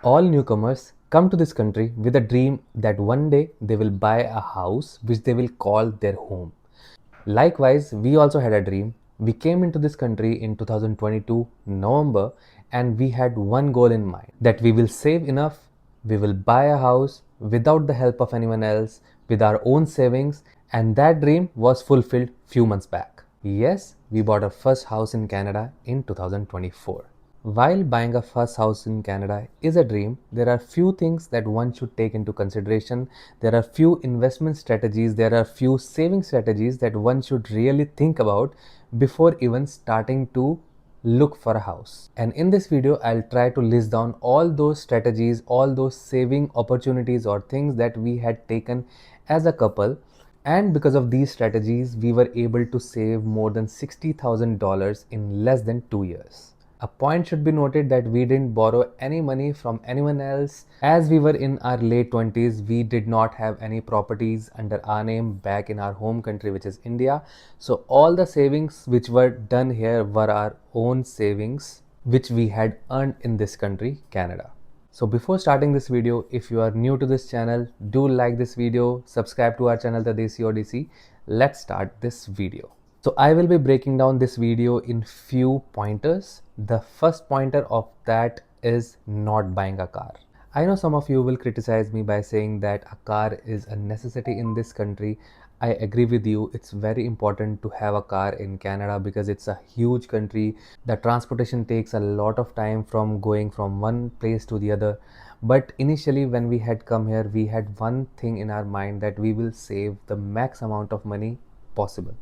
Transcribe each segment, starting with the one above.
All newcomers come to this country with a dream that one day they will buy a house which they will call their home. Likewise, we also had a dream. We came into this country in 2022 November and we had one goal in mind that we will save enough, we will buy a house without the help of anyone else with our own savings, and that dream was fulfilled few months back. Yes, we bought our first house in Canada in 2024. While buying a first house in Canada is a dream, there are few things that one should take into consideration. There are few investment strategies, there are few saving strategies that one should really think about before even starting to look for a house. And in this video, I'll try to list down all those strategies, all those saving opportunities or things that we had taken as a couple. And because of these strategies, we were able to save more than $60,000 in less than 2 years. A point should be noted that we didn't borrow any money from anyone else. As we were in our late 20s, we did not have any properties under our name back in our home country, which is India. So all the savings which were done here were our own savings, which we had earned in this country, Canada. So before starting this video, if you are new to this channel, do like this video, subscribe to our channel, The Desi Odyssey. Let's start this video. So I will be breaking down this video in few pointers. The first pointer of that is not buying a car. I know some of you will criticize me by saying that a car is a necessity in this country. I agree with you. It's very important to have a car in Canada because it's a huge country. The transportation takes a lot of time from going from one place to the other. But initially, when we had come here, we had one thing in our mind that we will save the max amount of money possible.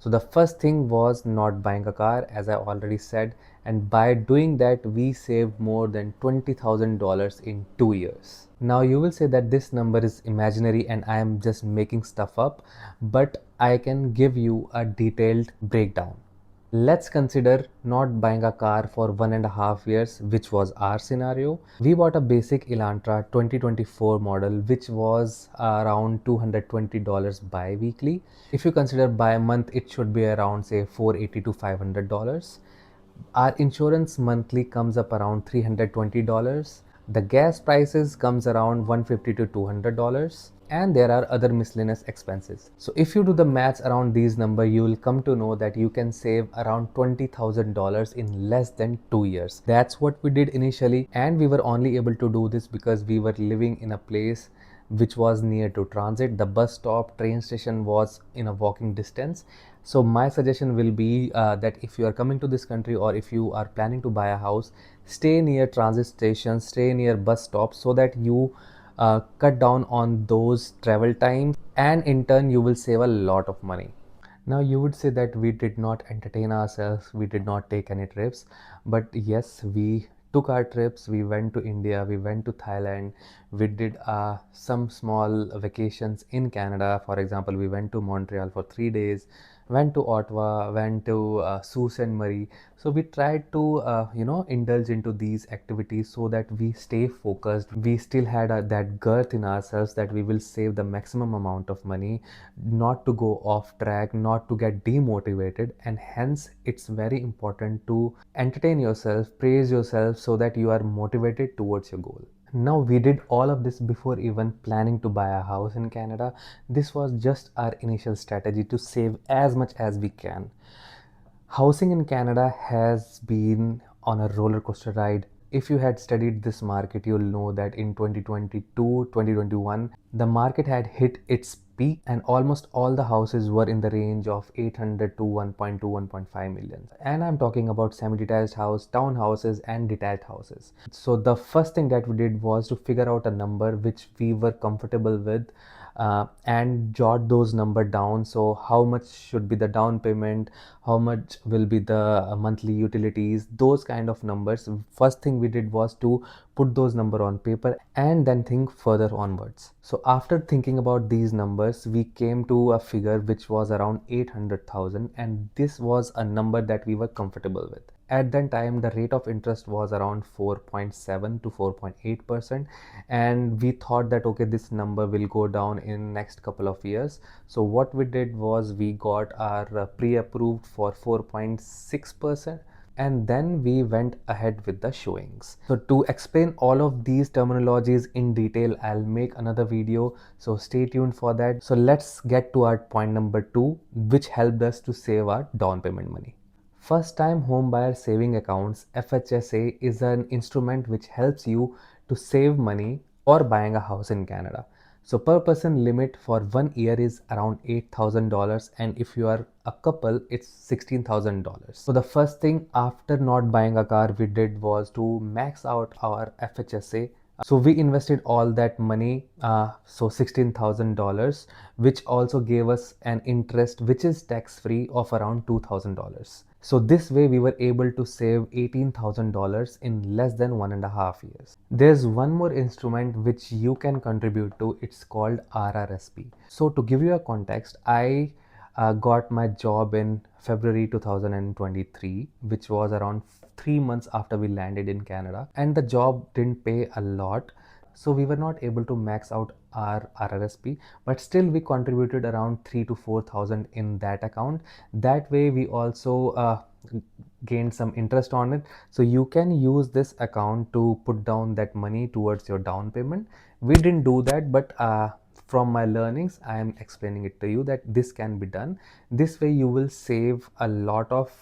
So the first thing was not buying a car, as I already said, and by doing that, we saved more than $20,000 in 2 years. Now you will say that this number is imaginary and I am just making stuff up, but I can give you a detailed breakdown. Let's consider not buying a car for 1.5 years, which was our scenario. We bought a basic Elantra 2024 model, which was around $220 bi-weekly. If you consider by a month, it should be around say $480 to $500. Our insurance monthly comes up around $320. The gas prices comes around $150 to $200, and there are other miscellaneous expenses. So if you do the maths around these numbers, you will come to know that you can save around $20,000 in less than 2 years. That's what we did initially, and we were only able to do this because we were living in a place which was near to transit. The bus stop, train station was in a walking distance. So my suggestion will be that if you are coming to this country or if you are planning to buy a house, stay near transit stations, stay near bus stops, so that you cut down on those travel times, and in turn you will save a lot of money. Now you would say that we did not entertain ourselves, we did not take any trips, but yes, we took our trips. We went to India, we went to Thailand, we did some small vacations in Canada. For example, we went to Montreal for 3 days, went to Ottawa, went to Sault Ste. Marie. So we tried to indulge into these activities so that we stay focused. We still had that girth in ourselves that we will save the maximum amount of money, not to go off track, not to get demotivated, and hence it's very important to entertain yourself, praise yourself, so that you are motivated towards your goal. Now we did all of this before even planning to buy a house in Canada. This was just our initial strategy to save as much as we can. Housing in Canada has been on a roller coaster ride. If you had studied this market, you'll know that in 2022, 2021, the market had hit its peak and almost all the houses were in the range of 800 to 1.2, 1.5 million. And I'm talking about semi-detached house, townhouses and detached houses. So the first thing that we did was to figure out a number which we were comfortable with, and jot those number down. So how much should be the down payment, how much will be the monthly utilities, those kind of numbers. First thing we did was to put those number on paper and then think further onwards. So after thinking about these numbers, we came to a figure which was around 800,000, and this was a number that we were comfortable with. At that time, the rate of interest was around 4.7 to 4.8%, and we thought that okay, this number will go down in next couple of years. So what we did was we got our pre-approved for 4.6%, and then we went ahead with the showings. So to explain all of these terminologies in detail, I'll make another video, so stay tuned for that. So let's get to our point number 2, which helped us to save our down payment money. First time home buyer saving accounts FHSA is an instrument which helps you to save money or buying a house in Canada. So per person limit for 1 year is around $8,000, and if you are a couple it's $16,000. So the first thing after not buying a car we did was to max out our FHSA. So we invested all that money, so $16,000, which also gave us an interest which is tax free of around $2,000. So this way we were able to save $18,000 in less than 1.5 years. There's one more instrument which you can contribute to. It's called RRSP. So to give you a context, I got my job in February 2023, which was around 3 months after we landed in Canada, and the job didn't pay a lot, so we were not able to max out our RRSP, but still we contributed around 3 to 4 thousand in that account. That way we also gained some interest on it. So you can use this account to put down that money towards your down payment. We didn't do that, but from my learnings I am explaining it to you that this can be done. This way you will save a lot of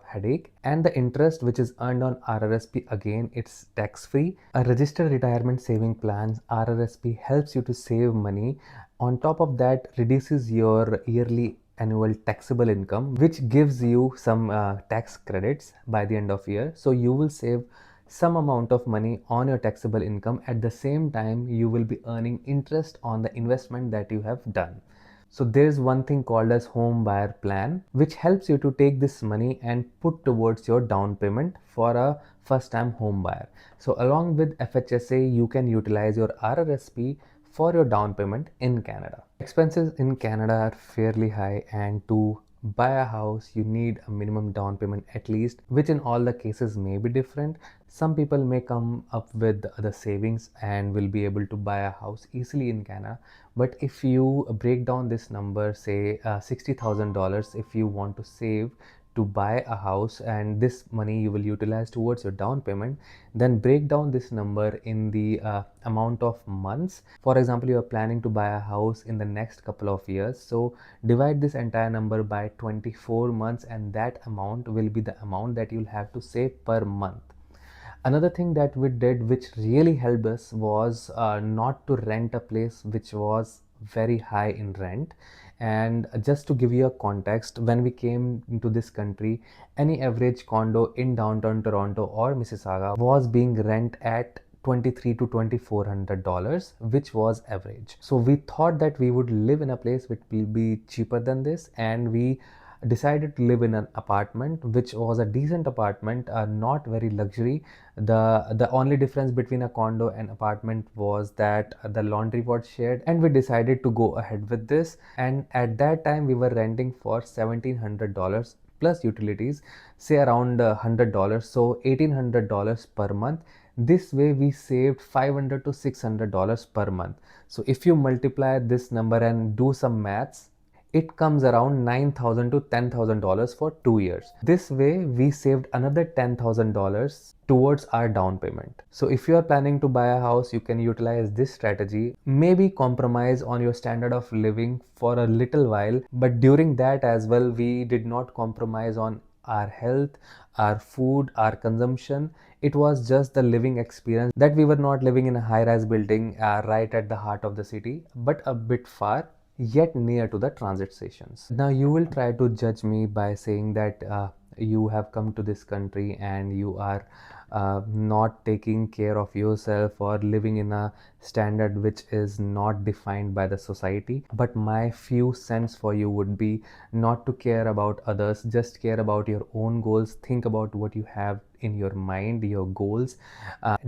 headache, and the interest which is earned on RRSP, again it's tax free. A registered retirement saving plans RRSP helps you to save money. On top of that, reduces your yearly annual taxable income, which gives you some tax credits by the end of year. So you will save some amount of money on your taxable income. At the same time you will be earning interest on the investment that you have done. So there's one thing called as home buyer plan, which helps you to take this money and put towards your down payment for a first time home buyer. So along with FHSA you can utilize your RRSP for your down payment in Canada. Expenses in Canada are fairly high, and to buy a house you need a minimum down payment at least, which in all the cases may be different. Some people may come up with the savings and will be able to buy a house easily in Canada. But if you break down this number, say $60,000, if you want to save to buy a house, and this money you will utilize towards your down payment, then break down this number in the amount of months. For example, you are planning to buy a house in the next couple of years, so divide this entire number by 24 months, and that amount will be the amount that you'll have to save per month. Another thing that we did which really helped us was not to rent a place which was very high in rent. And just to give you a context, when we came into this country, any average condo in downtown Toronto or Mississauga was being rent at $23 to $2,400, which was average. So we thought that we would live in a place which will be cheaper than this, and we decided to live in an apartment which was a decent apartment, not very luxury. The only difference between a condo and apartment was that the laundry was shared, and we decided to go ahead with this. And at that time we were renting for $1,700 plus utilities, say around $100, so $1,800 per month. This way we saved $500 to $600 per month. So if you multiply this number and do some maths, it comes around $9,000 to $10,000 for 2 years. This way we saved another $10,000 towards our down payment. So if you are planning to buy a house, you can utilize this strategy. Maybe compromise on your standard of living for a little while, but during that as well we did not compromise on our health, our food, our consumption. It was just the living experience, that we were not living in a high-rise building right at the heart of the city, but a bit far, yet near to the transit stations. Now you will try to judge me by saying that you have come to this country and you are not taking care of yourself or living in a standard which is not defined by the society. But my few cents for you would be not to care about others, just care about your own goals. Think about what you have in your mind, your goals,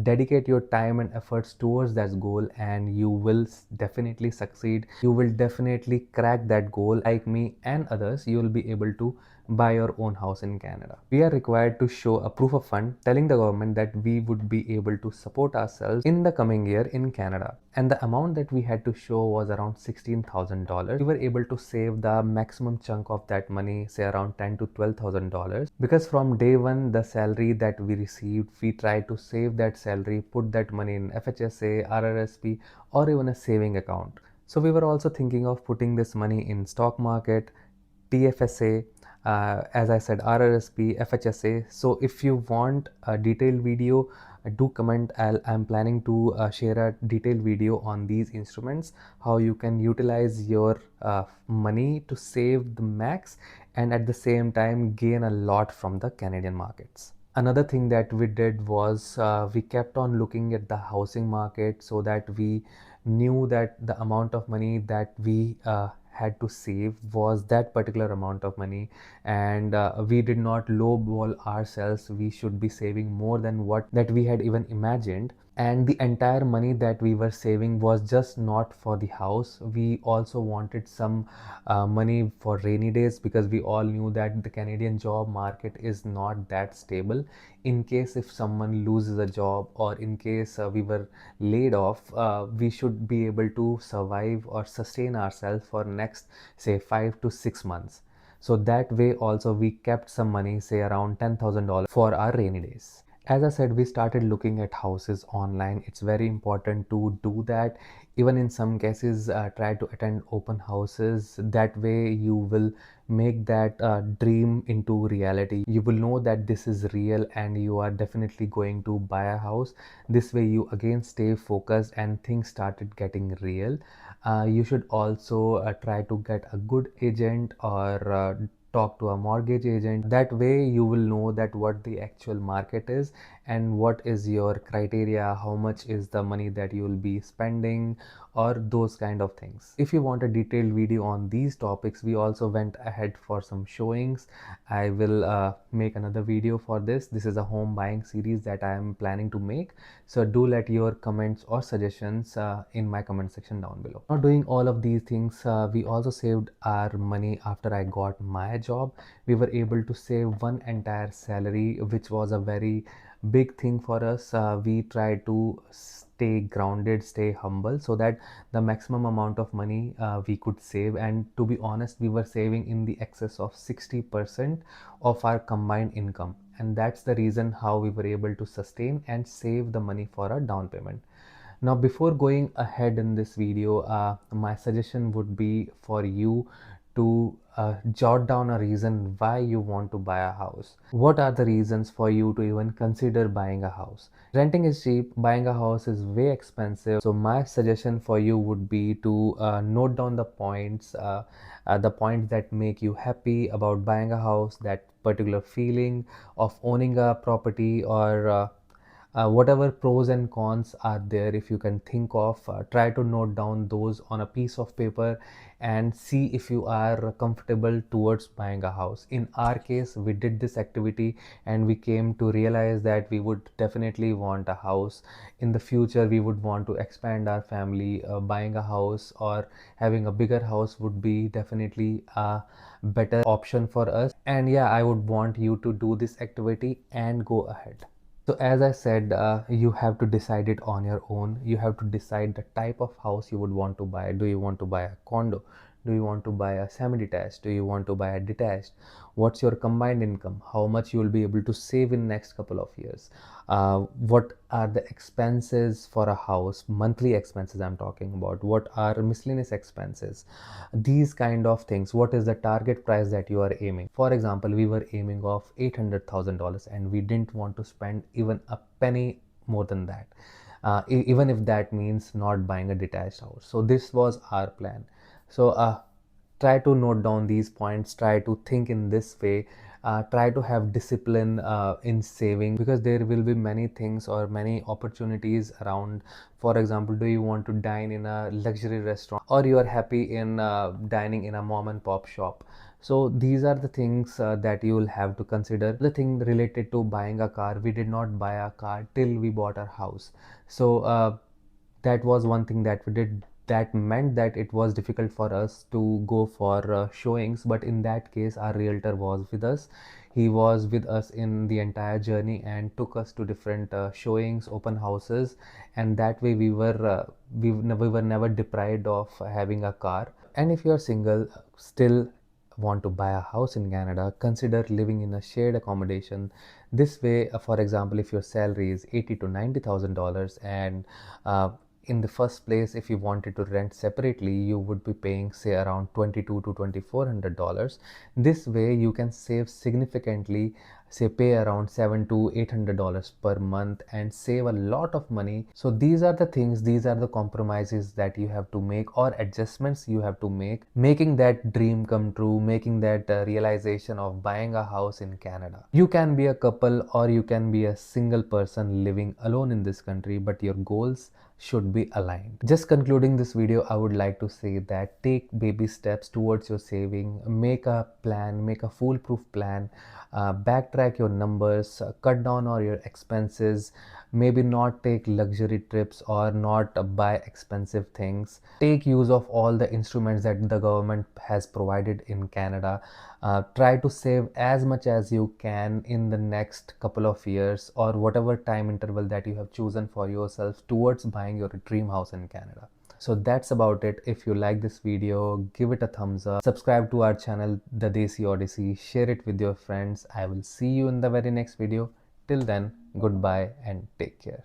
dedicate your time and efforts towards that goal, and you will definitely succeed. You will definitely crack that goal. Like me and others, you will be able to buy your own house in Canada. We are required to show a proof of fund telling the government that we would be able to support ourselves in the coming year in Canada. And the amount that we had to show was around $16,000. We were able to save the maximum chunk of that money, say around $10,000 to $12,000, because from day one, the salary that we received, we tried to save that salary, put that money in FHSA, RRSP, or even a saving account. So we were also thinking of putting this money in stock market, TFSA, as I said, RRSP, FHSA. So if you want a detailed video, do comment. I'm planning to share a detailed video on these instruments, how you can utilize your money to save the max and at the same time gain a lot from the Canadian markets. Another thing that we did was we kept on looking at the housing market so that we knew that the amount of money that we had to save was that particular amount of money, and we did not lowball ourselves. We should be saving more than what that we had even imagined, and the entire money that we were saving was just not for the house. We also wanted some money for rainy days, because we all knew that the Canadian job market is not that stable. In case if someone loses a job, or in case we were laid off, we should be able to survive or sustain ourselves for next, say, 5 to 6 months. So that way also we kept some money, say around $10,000 for our rainy days. As I said, we started looking at houses online. It's very important to do that. Even in some cases, try to attend open houses. That way you will make that dream into reality. You will know that this is real and you are definitely going to buy a house. This way you again stay focused and things started getting real. You should also try to get a good agent, or talk to a mortgage agent. That way you will know that what the actual market is and what is your criteria, how much is the money that you will be spending, or those kind of things. If you want a detailed video on these topics, we also went ahead for some showings. I will make another video for this. This is a home buying series that I am planning to make, so do let your comments or suggestions in my comment section down below. Now, doing all of these things, we also saved our money after I got my job. We were able to save one entire salary, which was a very big thing for us. We tried to stay grounded, stay humble, so that the maximum amount of money we could save. And to be honest, we were saving in the excess of 60% of our combined income, and that's the reason how we were able to sustain and save the money for a down payment. Now, before going ahead in this video, my suggestion would be for you to jot down a reason why you want to buy a house. What are the reasons for you to even consider buying a house? Renting is cheap, buying a house is way expensive. So my suggestion for you would be to note down the points that make you happy about buying a house, that particular feeling of owning a property, or whatever pros and cons are there. If you can think of, try to note down those on a piece of paper and see if you are comfortable towards buying a house. In our case, we did this activity and we came to realize that we would definitely want a house. In the future, we would want to expand our family. Buying a house or having a bigger house would be definitely a better option for us. And yeah, I would want you to do this activity and go ahead. So as I said, you have to decide it on your own. You have to decide the type of house you would want to buy. Do you want to buy a condo? Do you want to buy a semi-detached? Do you want to buy a detached? What's your combined income? How much you will be able to save in next couple of years? What are the expenses for a house? Monthly expenses I'm talking about. What are miscellaneous expenses? These kind of things. What is the target price that you are aiming? For example, we were aiming of $800,000 and we didn't want to spend even a penny more than that. Even if that means not buying a detached house. So this was our plan. So try to note down these points, try to think in this way, try to have discipline in saving, because there will be many things or many opportunities around. For example, do you want to dine in a luxury restaurant, or you are happy in dining in a mom and pop shop? So these are the things that you will have to consider. The thing related to buying a car, we did not buy a car till we bought our house. So that was one thing that we did that meant that it was difficult for us to go for showings. But in that case, our realtor was with us. He was with us in the entire journey and took us to different showings, open houses, and that way we were never deprived of having a car. And if you are single, still want to buy a house in Canada, consider living in a shared accommodation. This way, for example, if your salary is 80 to $90,000, and uh, in the first place, if you wanted to rent separately, you would be paying say around $22 to $2,400. This way you can save significantly, say pay around $700 to $800 per month and save a lot of money. So these are the things, these are the compromises that you have to make, or adjustments you have to make, making that dream come true, making that realization of buying a house in Canada. You can be a couple or you can be a single person living alone in this country, but your goals should be aligned. Just concluding this video, I would like to say that take baby steps towards your saving, make a plan, make a foolproof plan, backtrack your numbers, cut down on your expenses, maybe not take luxury trips or not buy expensive things. Take use of all the instruments that the government has provided in Canada. Try to save as much as you can in the next couple of years or whatever time interval that you have chosen for yourself towards buying your dream house in Canada. So that's about it. If you like this video, give it a thumbs up, subscribe to our channel The Desi Odyssey, share it with your friends. I will see you in the very next video. Till then, goodbye and take care.